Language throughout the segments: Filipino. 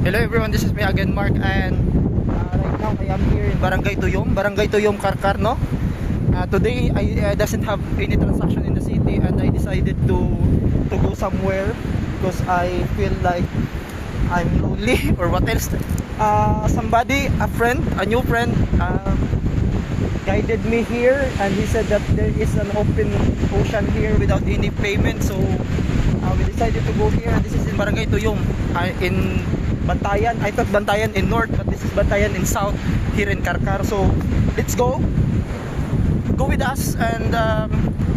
Hello everyone, this is me again, Mark, and right now I am here in Barangay Tuyom, Karkar, no? Today I doesn't have any transaction in the city, and I decided to go somewhere because I feel like I'm lonely or what else. A new friend, guided me here, and he said that there is an open ocean here without any payment, so we decided to go here. This is in Barangay Tuyom, in Bantayan. I thought Bantayan in north, but this is Bantayan in south, here in Karkar. So let's go with us, and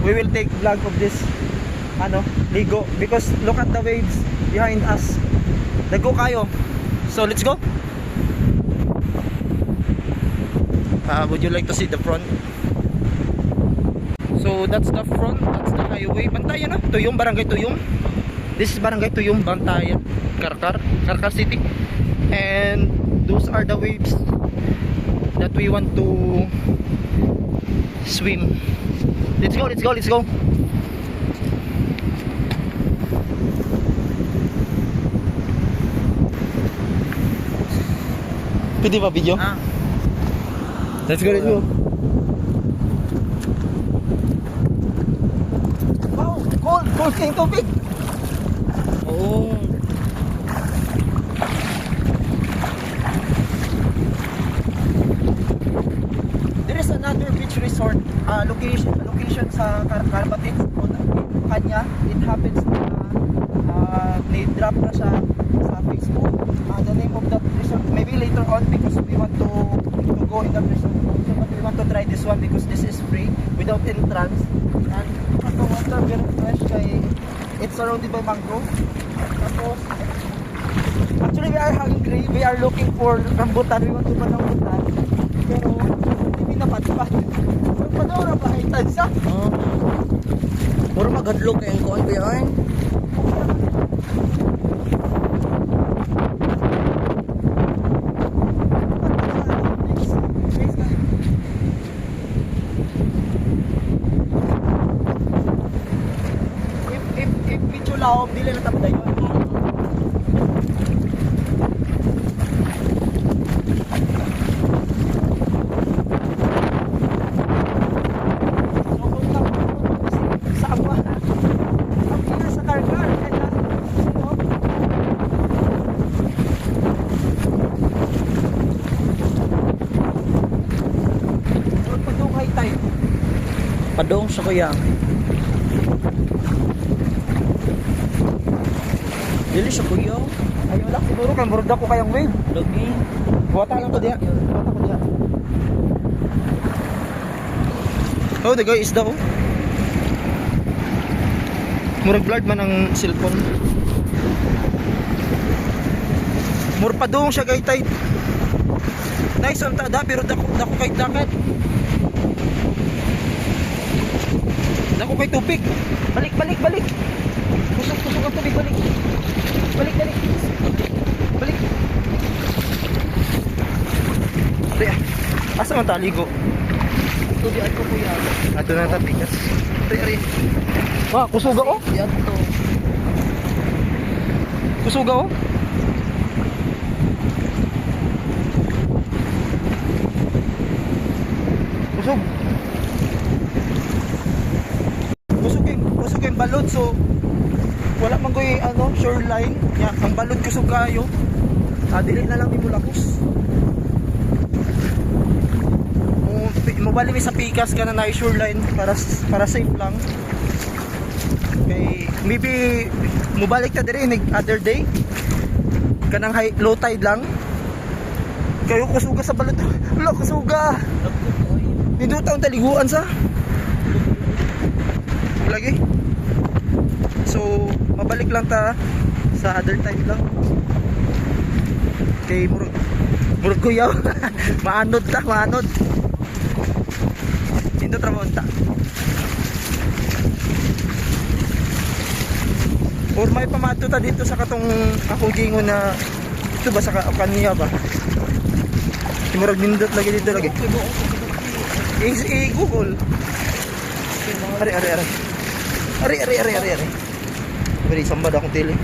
we will take vlog of this ligo, because look at the waves behind us. Lago kayo. So let's go. Would you like to see the front? So that's the front, that's the highway. Bantayan, Tuyom, Barangay Tuyom. This is Barangay Tuyom, Bantayan, Karkar City. And those are the waves that we want to swim. Let's go. Pwede ba video? Let's go. Wow, cold kayong tubig. Oh. There is another beach resort location sa Karkar, but it's kanya. It happens na drop na sa Facebook. The name of that resort, maybe later on, because we want to go in that resort. So, but we want to try this one because this is free without entrance, and the water very fresh, kay it's surrounded by mangrove. Tapos, actually we are hungry, we are looking for rambutan, we want to buy rambutan, pero hindi napadpad. So padora pa ay tansa. Puro magadlok kayong kuan ba yan? If medyo laom, dili na tapos yun. Padong sa kuya. Dili sa kuya. Ayaw lang siguro kang burda ko kayang wave. Lagi. Buwata lang ko diya. Oh, the guy is daw. Murag blurred man ang cellphone. Mur padong siya kay tight. Nice ang tada, pero dako kay dakat. Dako kay tubig. Balik. Kusog ang tubig, balik. Balik. Asa man taligo? Tubian ko kuya. Ato na tapikas. Ari. Wah, kusuga oh. Yan to. Kusuga oh. Kusog yung balod, so wala man ko'y shoreline. Ang balod kusog kayo. Dili na lang ni Mulakos. Mabali mi sa pikas ka na shoreline para safe lang. Okay, maybe mubalik ta diri other day. Kanang low tide lang. Kayo kusuga sa balod. Wala kusuga. Hindi taong taliguan sa. Lagi. So, mabalik lang ta sa other time lang. Okay, murag kuyaw. maanod. Dito trabaho ta. Or may pamato ta dito sa katong akong gingon na ito ba sa kaniya ba? Murag nindot lagi dito lagi. Google. Ari. Beri sambad akong tili.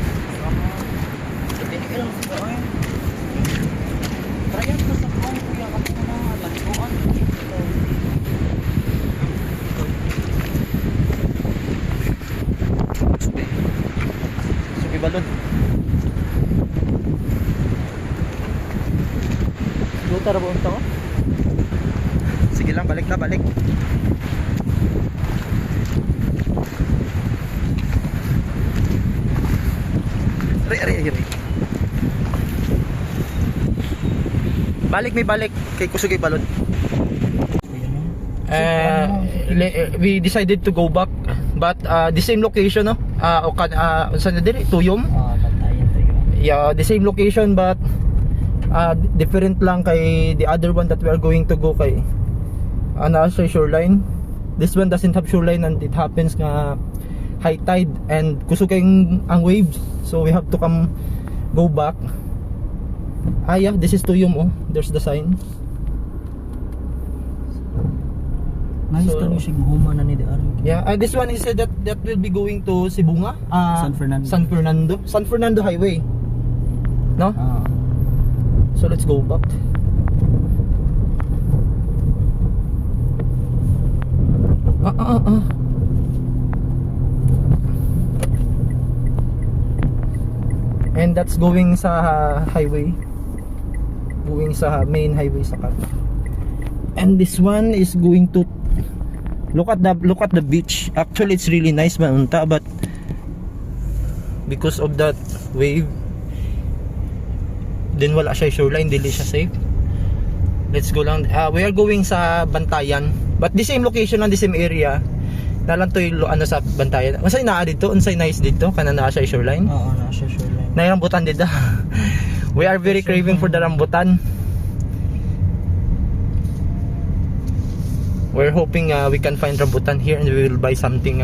tara ba unta ko? Sige lang, balik na, balik. Ari. Balik, may balik. Kay kusog kay balon. We decided to go back, but the same location, no? Saan na diri? Tuyom? Bantayan tayo. Yeah, the same location, but different lang kay the other one that we are going to go kay nasa shoreline. This one doesn't have shoreline and it happens nga high tide and kusog kayong ang waves, so we have to go back. Yeah, this is Tuyom, oh. There's the sign. Nice So- kami siya guhuman na ni Ari. Yeah, this one is that will be going to Sibunga, San Fernando. San Fernando Highway. No? Ah. So let's go back. And that's going sa highway. Going sa main highway sa Kat. And this one is going to look at the beach. Actually it's really nice man unta, but because of that wave din wala siya shoreline, dili siya safe. Let's go lang. We are going sa Bantayan, but the same location and the same area. Nalang to yung ano sa Bantayan. Unsay naa dito? Unsay nice dito? Kana naa siya shoreline? Oo, na siya shoreline. Na rambutan dito. We are very craving for the rambutan. We're hoping we can find rambutan here and we will buy something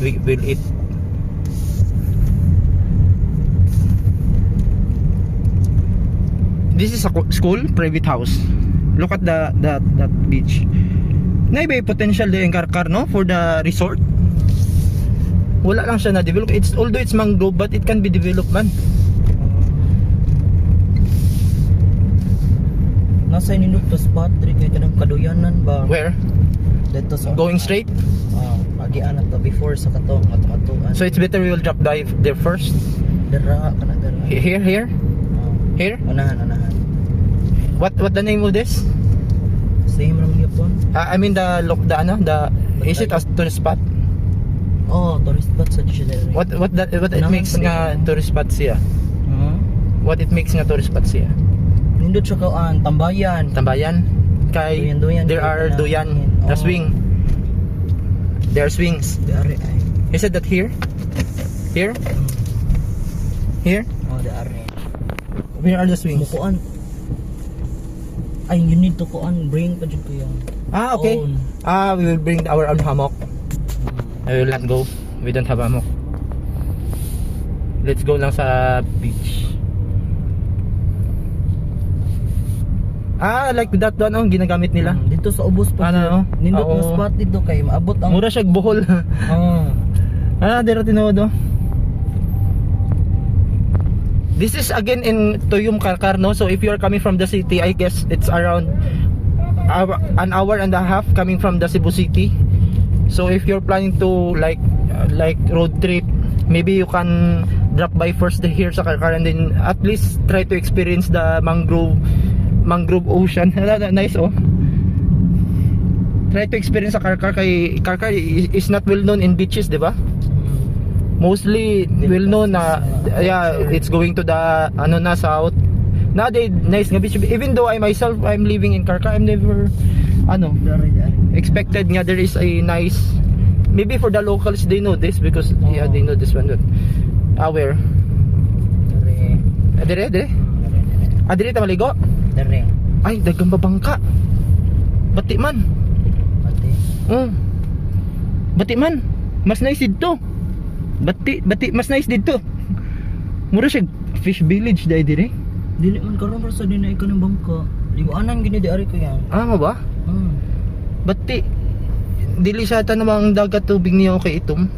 we will eat. This is a school, private house. Look at that beach. Naibay potential din yung Karkar, no, for the resort. Wala lang siya na develop. Although it's mangrove, but it can be developed man. Nasa nindot to spot diri kay kanang kaduyanan ba? Where? Dito sa Going straight? pagian na to before sa katong ato-atuan. So it's better we will drop dive there first. dira kana dira. Here? Here? Unahan. What the name of this? Same ram gyapon. I mean is it a tourist spot? Oh, tourist spot sa diri. What it Naman makes pa rin. nga tourist spot siya? Hmm? What it makes nga tourist spot siya? Nindot siya kaan tambayan. Tambayan? Kay Duyan, there are duyan, the Oh. swing. There are swings. Dari ay. Is it that here? Here? Here? Oh, dari. Where are the swings? Mukuan. Ay, you need to kuan bring pa jud ko yung. Okay. Own. We will bring our own hammock. I will not go. We don't have hammock. Let's go lang sa beach. Like that one, oh, ginagamit nila. Dito sa ubos pa. Ano, Nindot oo. na spot dito kay maabot ang. Mura siya buhol. Oh. Dira tinuod, oh. This is again in Tuyom, Karkar, no? So if you are coming from the city, I guess it's around an hour and a half coming from the Cebu City. So if you're planning to like road trip, maybe you can drop by first here sa Karkar and then at least try to experience the mangrove ocean. Nice, oh. Try to experience sa Karkar. Kay Karkar is not well known in beaches, di ba? Mostly well known na it's going to the south. Nowadays nice nga beach. Even though I'm living in Karkar, I'm never Dari. expected nga there is a nice, maybe for the locals they know this because they know this one. Where? Dari. Dire? Dire ta maligo? Dari. Ay, dagang babangka. Bati man. Pati. Bati man. Mas nice dito. Bati mas nice dito. Mura siya fish village dai dire. Dili man karon ra sa dinay ka ng bangka. Ligoanan gini di ari ko yan. Mo ba? Bati dili siya ta namang dagat tubig niyo kay itom.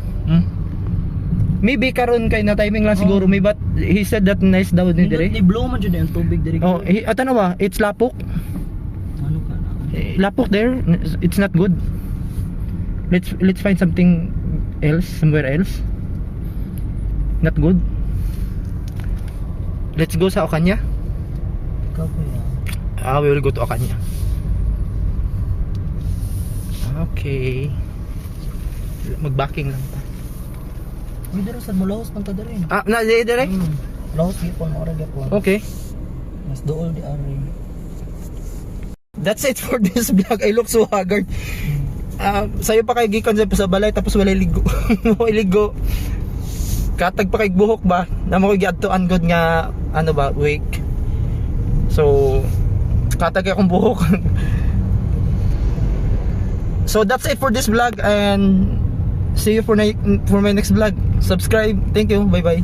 Maybe karon kay na timing lang siguro, may but he said that nice daw ni dire. Ni blow man jud ang tubig diri. Oh, ba? It's lapok. Ano ka na? Lapok there. It's not good. Let's find something else, somewhere else. Not good. Let's go sa Okanya. Ikaw ko yan. we will go to Akanya. Okay. Mag-backing lang ta. Uy, dito sa Malahos man ta diri. Na dire? Lahos gipon mo ra gyapon. Okay. Mas dool di ari. That's it for this vlog. I look so haggard. Sayo pa kay gikan sa balay tapos wala ligo. Mo iligo. Katag pa kay buhok ba? Na mo giadtoan god nga ano ba, wake. So katag akong buhok. So that's it for this vlog and see you for my next vlog. Subscribe. Thank you. Bye bye.